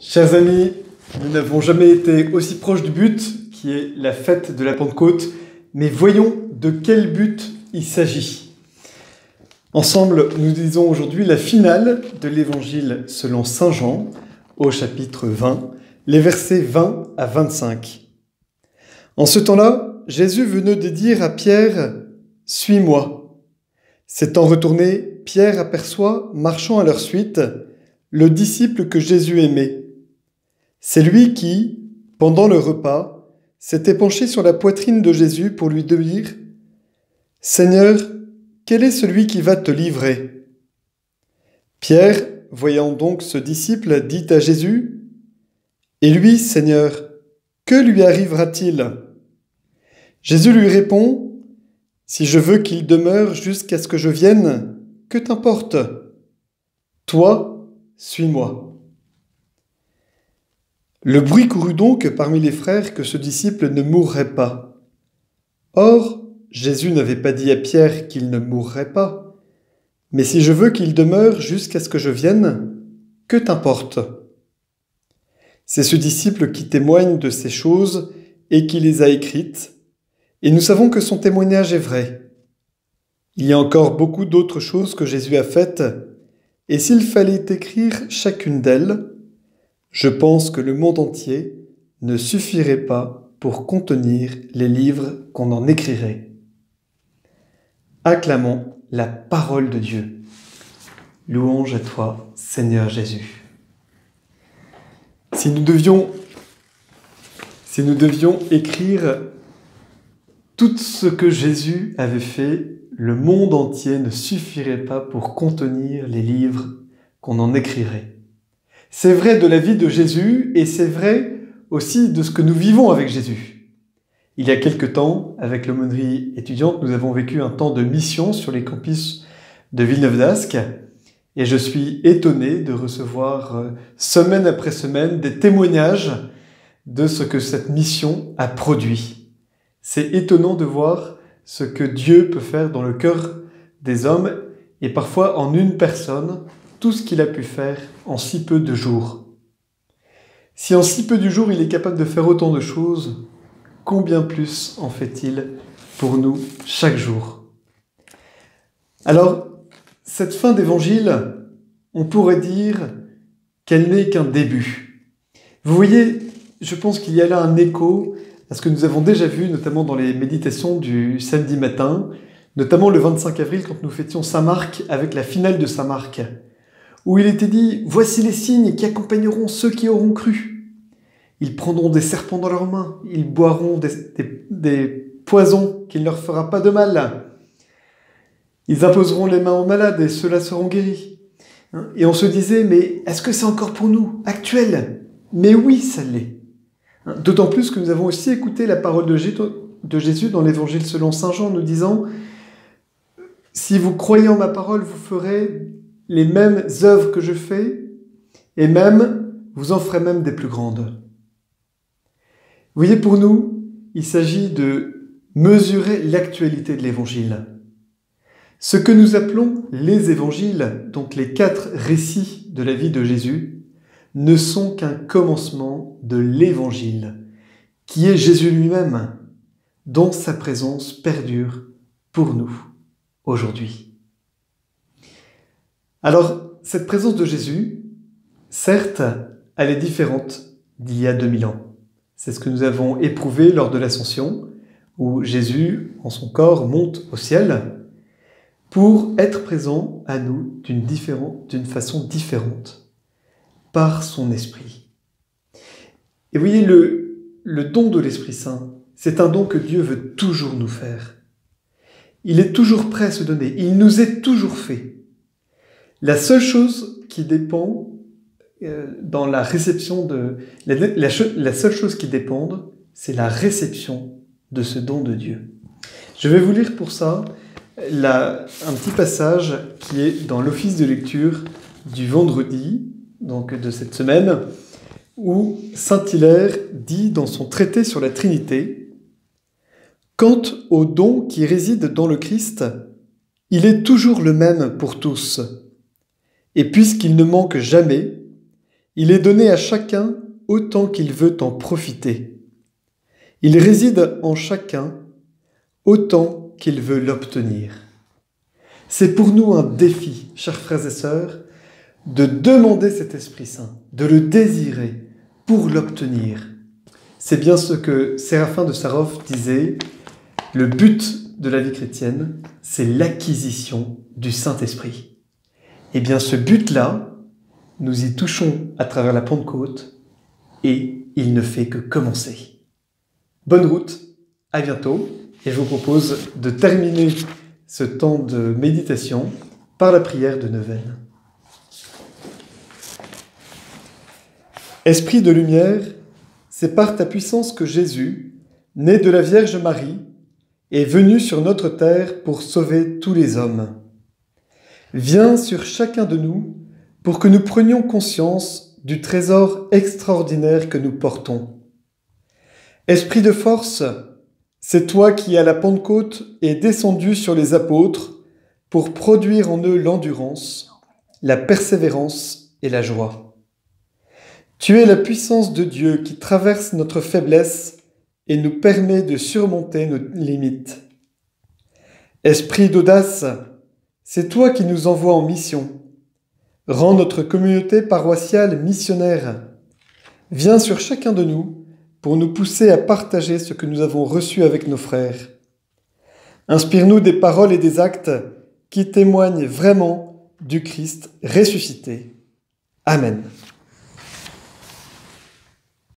Chers amis, nous n'avons jamais été aussi proches du but, qui est la fête de la Pentecôte, mais voyons de quel but il s'agit. Ensemble, nous lisons aujourd'hui la finale de l'Évangile selon saint Jean, au chapitre 20, les versets 20 à 25. En ce temps-là, Jésus venait de dire à Pierre « Suis-moi ». S'étant retourné, Pierre aperçoit, marchant à leur suite, le disciple que Jésus aimait. C'est lui qui, pendant le repas, s'était penché sur la poitrine de Jésus pour lui dire « Seigneur, quel est celui qui va te livrer ?» Pierre, voyant donc ce disciple, dit à Jésus « Et lui, Seigneur, que lui arrivera-t-il » Jésus lui répond « Si je veux qu'il demeure jusqu'à ce que je vienne, que t'importe ? Toi, suis-moi. » Le bruit courut donc parmi les frères que ce disciple ne mourrait pas. Or, Jésus n'avait pas dit à Pierre qu'il ne mourrait pas. Mais si je veux qu'il demeure jusqu'à ce que je vienne, que t'importe ? C'est ce disciple qui témoigne de ces choses et qui les a écrites, et nous savons que son témoignage est vrai. Il y a encore beaucoup d'autres choses que Jésus a faites, et s'il fallait écrire chacune d'elles, je pense que le monde entier ne suffirait pas pour contenir les livres qu'on en écrirait. Acclamons la parole de Dieu. Louange à toi, Seigneur Jésus. Si nous devions écrire tout ce que Jésus avait fait, le monde entier ne suffirait pas pour contenir les livres qu'on en écrirait. C'est vrai de la vie de Jésus et c'est vrai aussi de ce que nous vivons avec Jésus. Il y a quelque temps, avec l'aumônerie étudiante, nous avons vécu un temps de mission sur les campus de Villeneuve d'Ascq et je suis étonné de recevoir semaine après semaine des témoignages de ce que cette mission a produit. C'est étonnant de voir ce que Dieu peut faire dans le cœur des hommes et parfois en une personne, tout ce qu'il a pu faire en si peu de jours. Si en si peu de jours il est capable de faire autant de choses, combien plus en fait-il pour nous chaque jour ? Alors, cette fin d'évangile, on pourrait dire qu'elle n'est qu'un début. Vous voyez, je pense qu'il y a là un écho à ce que nous avons déjà vu, notamment dans les méditations du samedi matin, notamment le 25 avril quand nous fêtions Saint Marc avec la finale de Saint Marc, où il était dit « Voici les signes qui accompagneront ceux qui auront cru. Ils prendront des serpents dans leurs mains, ils boiront des poisons qui ne leur fera pas de mal. Ils imposeront les mains aux malades et ceux-là seront guéris. » Et on se disait « Mais est-ce que c'est encore pour nous, actuel ?» Mais oui, ça l'est. D'autant plus que nous avons aussi écouté la parole de Jésus dans l'Évangile selon saint Jean, nous disant « Si vous croyez en ma parole, vous ferez les mêmes œuvres que je fais, et même, vous en ferez même des plus grandes. » Vous voyez, pour nous, il s'agit de mesurer l'actualité de l'Évangile. Ce que nous appelons les Évangiles, donc les 4 récits de la vie de Jésus, ne sont qu'un commencement de l'Évangile, qui est Jésus lui-même, dont sa présence perdure pour nous aujourd'hui. Alors, cette présence de Jésus, certes, elle est différente d'il y a 2000 ans. C'est ce que nous avons éprouvé lors de l'Ascension, où Jésus, en son corps, monte au ciel pour être présent à nous d'une façon différente, par son Esprit. Et vous voyez, le don de l'Esprit Saint, c'est un don que Dieu veut toujours nous faire. Il est toujours prêt à se donner, il nous est toujours fait. La seule chose qui dépend dans la réception la seule chose qui dépende, c'est la réception de ce don de Dieu. Je vais vous lire pour ça un petit passage qui est dans l'office de lecture du vendredi, donc de cette semaine, où saint Hilaire dit dans son traité sur la Trinité « Quant au don qui réside dans le Christ, il est toujours le même pour tous. Et puisqu'il ne manque jamais, Il est donné à chacun autant qu'il veut en profiter. Il réside en chacun autant qu'il veut l'obtenir. C'est pour nous un défi, chers frères et sœurs, de demander cet Esprit Saint, de le désirer pour l'obtenir. C'est bien ce que Séraphin de Sarov disait, le but de la vie chrétienne, c'est l'acquisition du Saint-Esprit. Et bien ce but-là, nous y touchons à travers la Pentecôte et il ne fait que commencer. Bonne route, à bientôt, et je vous propose de terminer ce temps de méditation par la prière de neuvaine. Esprit de lumière, c'est par ta puissance que Jésus, né de la Vierge Marie, est venu sur notre terre pour sauver tous les hommes. Viens sur chacun de nous pour que nous prenions conscience du trésor extraordinaire que nous portons. Esprit de force, c'est toi qui, à la Pentecôte, es descendu sur les apôtres pour produire en eux l'endurance, la persévérance et la joie. Tu es la puissance de Dieu qui traverse notre faiblesse et nous permet de surmonter nos limites. Esprit d'audace, c'est toi qui nous envoies en mission. Rends notre communauté paroissiale missionnaire. Viens sur chacun de nous pour nous pousser à partager ce que nous avons reçu avec nos frères. Inspire-nous des paroles et des actes qui témoignent vraiment du Christ ressuscité. Amen.